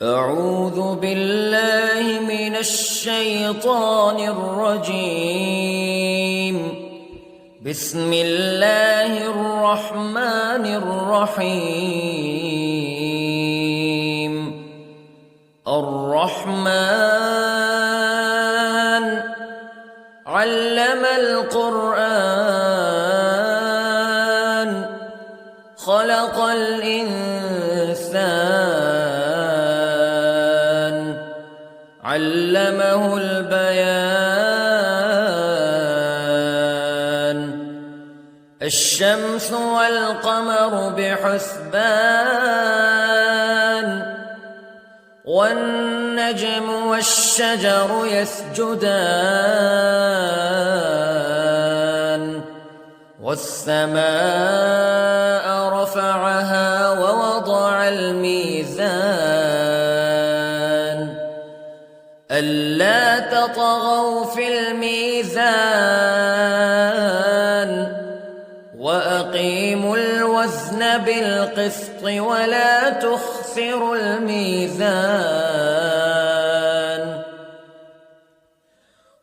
أعوذ بالله من الشيطان الرجيم. بسم الله الرحمن الرحيم. الرحمن علم القرآن خلق الإنسان علمه البيان. الشمس والقمر بحسبان والنجم والشجر يسجدان والسماء رفعها ووضع الميزان ألا تطغوا في الميزان وأقيموا الوزن بالقسط ولا تخسروا الميزان.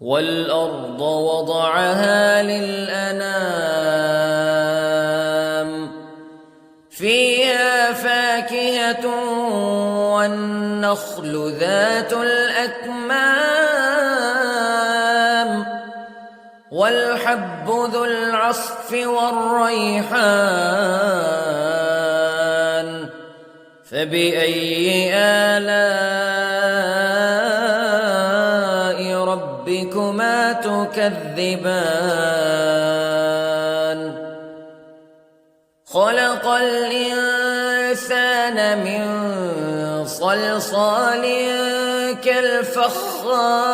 والأرض وضعها للأنام فيها فاكهة والنخل ذات الأكمام والحب ذو العصف والريحان فبأي آلاء ربكما تكذبان. خلق الإنسان من صلصال كالفخار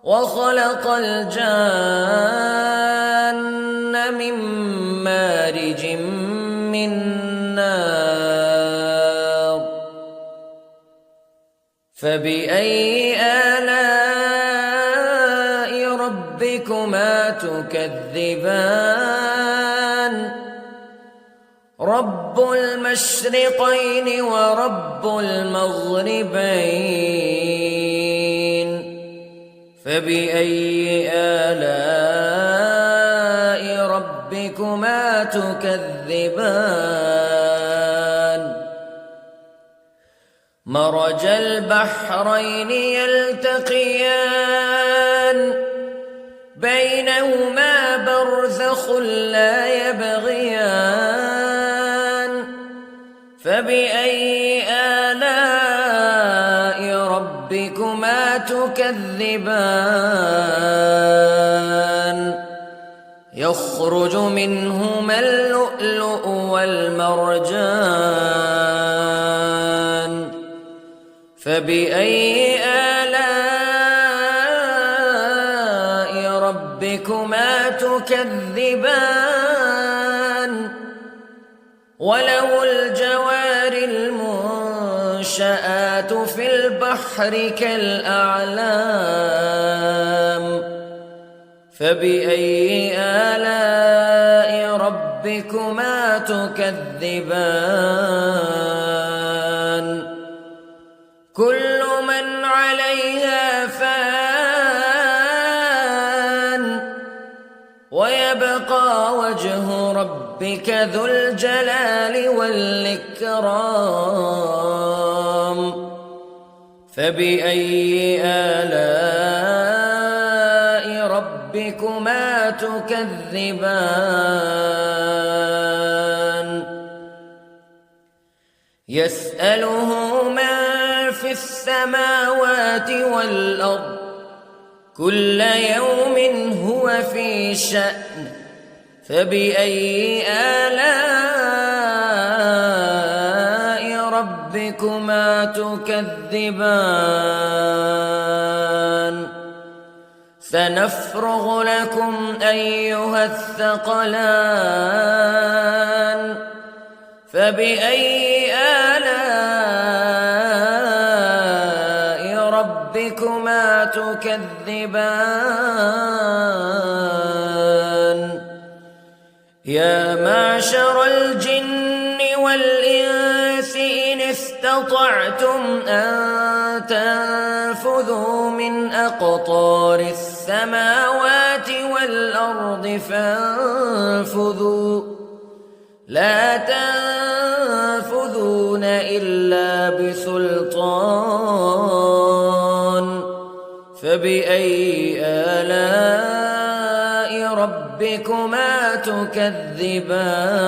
وخلق الجان من مارج من نار فبأي آلاء ربكما تكذبان. رب المشرقين ورب المغربين فبأي آلاء ربكما تكذبان. مرج البحرين يلتقيان بينهما برزخ لا يبغيان فبأي آلاء ربكما تكذبان. يخرج منهما اللؤلؤ والمرجان فبأي آلاء ربكما تكذبان. وله الجوار المنشآت في البحر كالأعلام فبأي آلاء ربكما تكذبان. كل من عليها فان ويبقى وجه ربك ذو الجلال والإكرام فبأي آلاء ربكما تكذبان. يسأله من في السماوات والأرض كل يوم هو في شأن فبأي آلاء ربكما تكذبان. سنفرغ لكم أيها الثقلان فبأي آلاء ربكما تكذبان. يا معشر الجن والإنس استطعتم أن تنفذوا من أقطار السماوات والأرض فانفذوا لا تنفذون إلا بسلطان فبأي آلاء ربكما تكذبان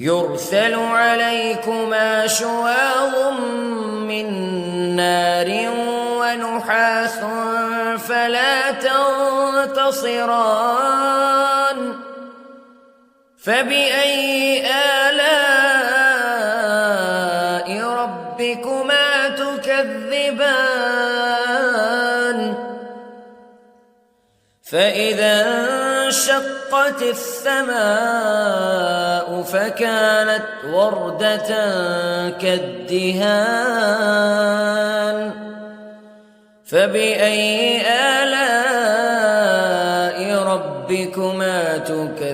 يرسل عليكما شواظ من نار ونحاس فلا تنتصران فبأي آلاء ربكما تكذبان فإذا انشقت السماء فكانت وردة كالدهان فبأي آلاء ربكما تكذبان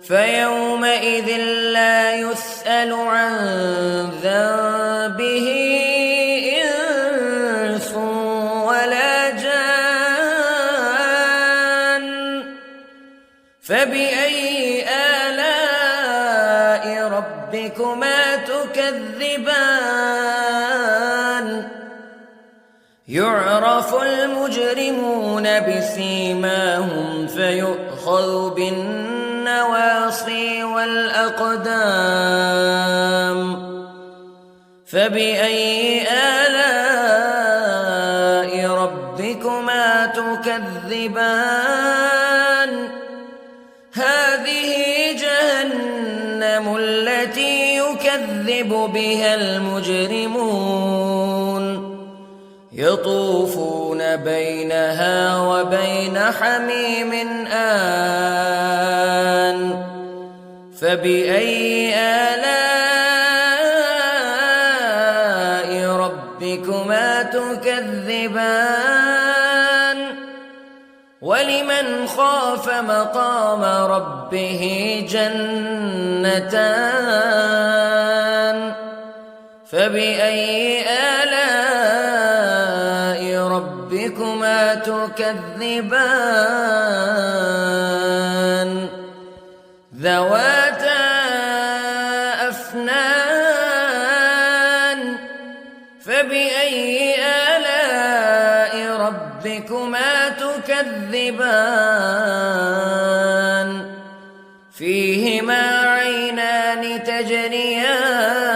فيومئذ لا يسأل عن ذنبه إنس ولا جان فبأي آلاء ربكما تكذبان يعرف المجرمون بسيماهم فيؤخذ بالنواصي والأقدام فبأي آلاء ربكما تكذبان هذه جهنم التي يكذب بها المجرمون يطوفون بينها وبين حميم آن فبأي آلاء ربكما تكذبان ولمن خاف مقام ربه جنتان فبأي آلاء ربكما تكذبان ذواتا أفنان فبأي آلاء ربكما تكذبان فيهما عينان تجريان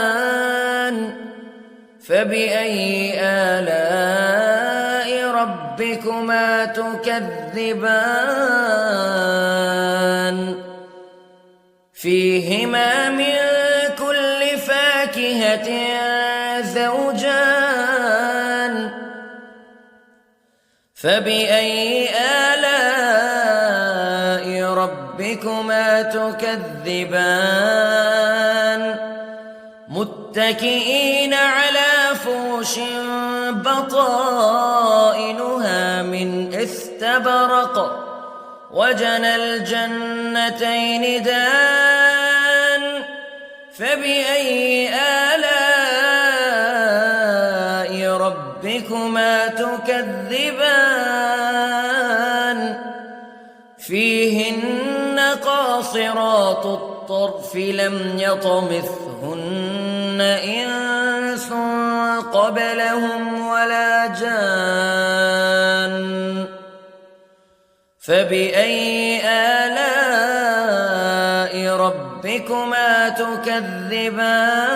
فبأي آلاء ربكما تكذبان فيهما من كل فاكهة زوجان فبأي آلاء ربكما تكذبان متكئين على فرش بطائنها من استبرق وجنى الجنتين دان فبأي آلاء ربكما تكذبان فيهن قاصرات الطرف لم يطمثهن إنس قبلهم ولا جان فبأي آلاء ربكما تكذبان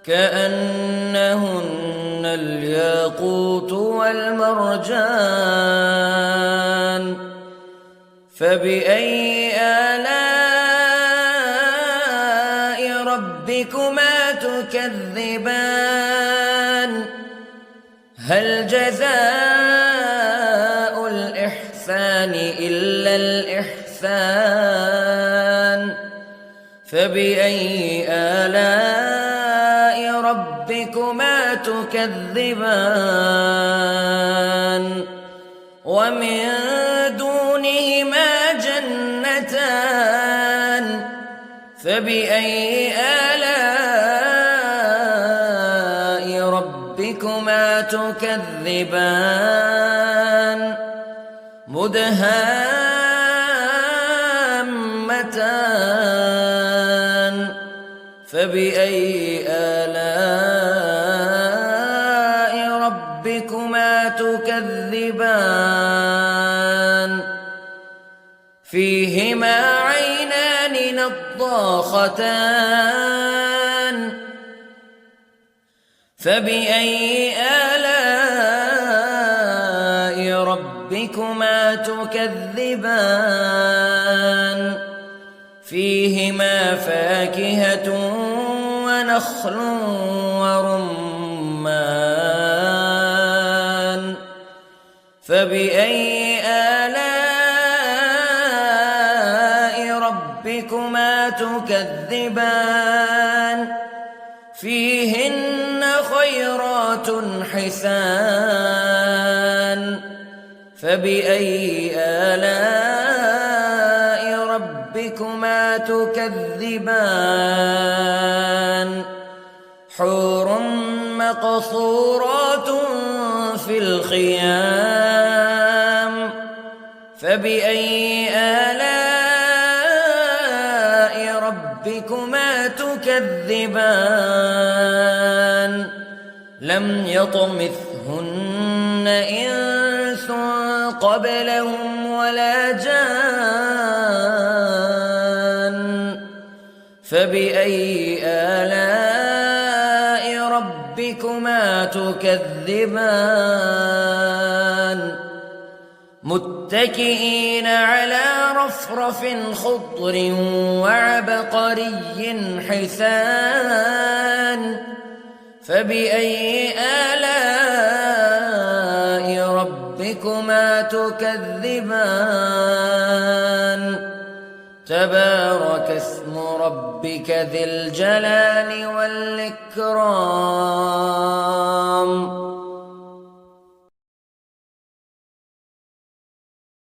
كأنهن الياقوت والمرجان فبأي آلاء ربكما تكذبان هل جزاء الإحسان إلا الإحسان فبأي آلاء ربكما تكذبان ومن دونهما جنتان فبأي آلاء ربكما تكذبان مدهامتان فبأي آلاء ربكما تكذبان فيهما عينان نضاختان فبأي آلاء ربكما تكذبان فيهما فاكهة ونخل ورمان فبأي آلاء ربكما تكذبان فيهن خيرات حسان فبأي آلاء ربكما تكذبان حور مقصورات في الخيام فبأي آلاء ربكما تكذبان لم يطمثهن إنس قبلهم ولا جان فبأي آلاء ربكما تكذبان متكئين على رفرف خضر وعبقري حسان فبأي آلاء ربكما تكذبان تبارك اسم ربك ذي الجلال والإكرام